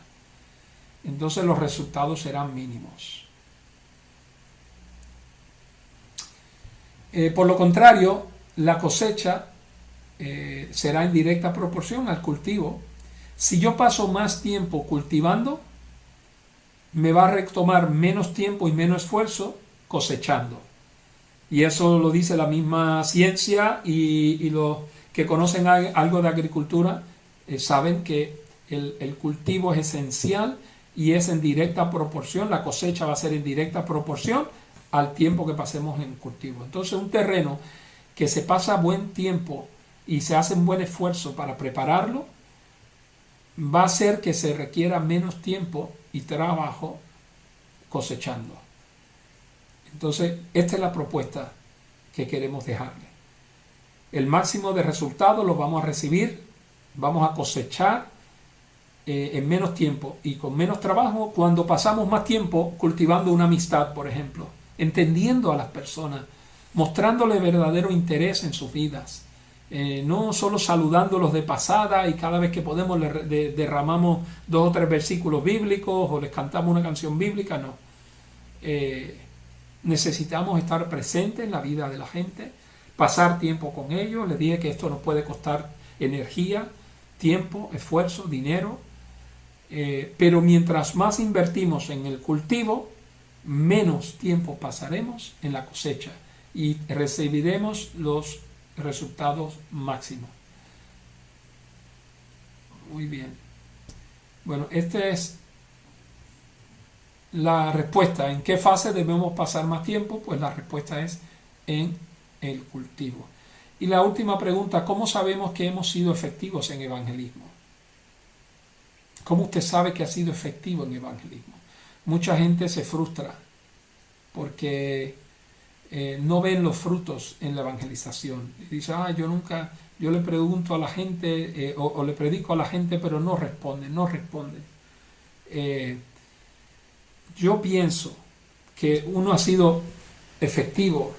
Entonces los resultados serán mínimos. Por lo contrario, la cosecha será en directa proporción al cultivo. Si yo paso más tiempo cultivando, me va a retomar menos tiempo y menos esfuerzo cosechando. Y eso lo dice la misma ciencia, y los que conocen algo de agricultura saben que el cultivo es esencial y es en directa proporción, la cosecha va a ser en directa proporción al tiempo que pasemos en cultivo. Entonces, un terreno que se pasa buen tiempo y se hace un buen esfuerzo para prepararlo, va a hacer que se requiera menos tiempo y trabajo cosechando. Entonces, esta es la propuesta que queremos dejarle. El máximo de resultados lo vamos a recibir, vamos a cosechar en menos tiempo y con menos trabajo cuando pasamos más tiempo cultivando una amistad, por ejemplo, entendiendo a las personas, mostrándole verdadero interés en sus vidas, no solo saludándolos de pasada y cada vez que podemos derramamos 2 o 3 versículos bíblicos o les cantamos una canción bíblica. No. Necesitamos estar presentes en la vida de la gente, pasar tiempo con ellos. Les dije que esto nos puede costar energía, tiempo, esfuerzo, dinero, pero mientras más invertimos en el cultivo, menos tiempo pasaremos en la cosecha y recibiremos los resultados máximos. Muy bien. Bueno, esta es la respuesta. ¿En qué fase debemos pasar más tiempo? Pues la respuesta es en el cultivo. Y la última pregunta: ¿cómo sabemos que hemos sido efectivos en evangelismo? ¿Cómo usted sabe que ha sido efectivo en evangelismo? Mucha gente se frustra porque no ven los frutos en la evangelización. Y dice: yo le pregunto a la gente o le predico a la gente, pero no responden. yo pienso que uno ha sido efectivo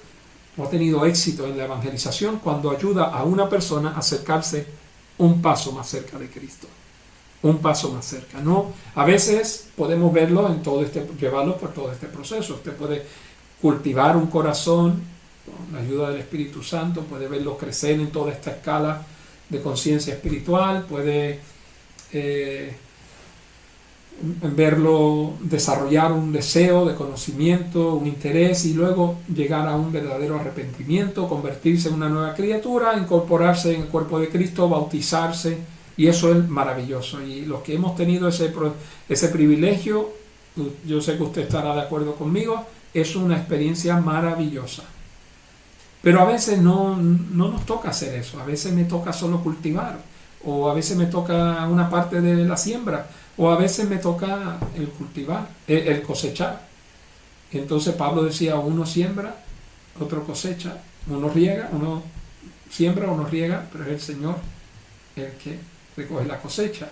o ha tenido éxito en la evangelización cuando ayuda a una persona a acercarse un paso más cerca de Cristo. Un paso más cerca. No, a veces podemos verlo en todo llevarlo por todo este proceso. Usted puede cultivar un corazón con la ayuda del Espíritu Santo, puede verlo crecer en toda esta escala de conciencia espiritual, puede verlo desarrollar un deseo de conocimiento, un interés, y luego llegar a un verdadero arrepentimiento, convertirse en una nueva criatura, incorporarse en el cuerpo de Cristo, bautizarse, y eso es maravilloso. Y los que hemos tenido ese privilegio, yo sé que usted estará de acuerdo conmigo, es una experiencia maravillosa. Pero a veces no nos toca hacer eso, a veces me toca solo cultivar, o a veces me toca una parte de la siembra, o a veces me toca el cultivar, el cosechar. Entonces Pablo decía, uno siembra, otro cosecha, uno riega, uno siembra, uno riega, pero es el Señor el que recoge la cosecha.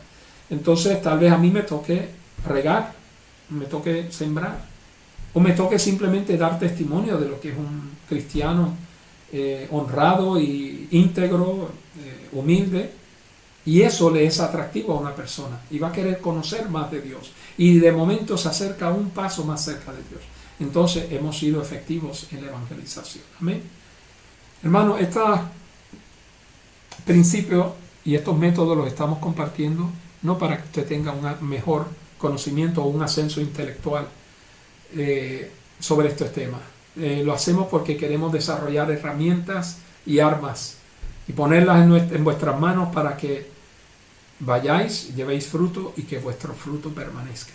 Entonces tal vez a mí me toque regar, me toque sembrar, o me toque simplemente dar testimonio de lo que es un cristiano honrado y íntegro, humilde, y eso le es atractivo a una persona y va a querer conocer más de Dios, y de momento se acerca un paso más cerca de Dios. Entonces hemos sido efectivos en la evangelización. Amén. Hermano, estos principios y estos métodos los estamos compartiendo no para que usted tenga un mejor conocimiento o un ascenso intelectual sobre estos temas. Lo hacemos porque queremos desarrollar herramientas y armas y ponerlas en vuestras manos para que vayáis, llevéis fruto y que vuestro fruto permanezca.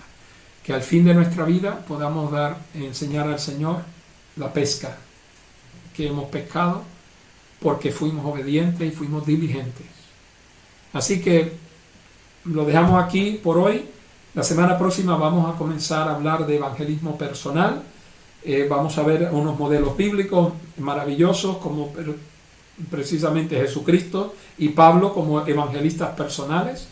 Que al fin de nuestra vida podamos enseñar al Señor la pesca que hemos pescado porque fuimos obedientes y fuimos diligentes. Así que lo dejamos aquí por hoy. La semana próxima vamos a comenzar a hablar de evangelismo personal. Vamos a ver unos modelos bíblicos maravillosos como precisamente Jesucristo y Pablo como evangelistas personales,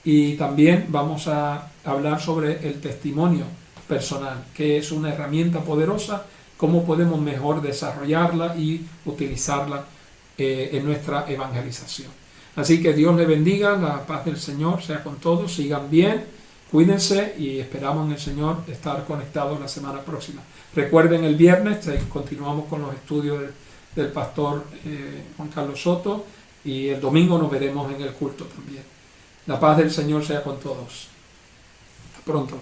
y también vamos a hablar sobre el testimonio personal, que es una herramienta poderosa, cómo podemos mejor desarrollarla y utilizarla en nuestra evangelización. Así que Dios le bendiga, la paz del Señor sea con todos, sigan bien, cuídense y esperamos en el Señor estar conectados la semana próxima. Recuerden, el viernes continuamos con los estudios del pastor Juan Carlos Soto, y el domingo nos veremos en el culto también. La paz del Señor sea con todos. Hasta pronto.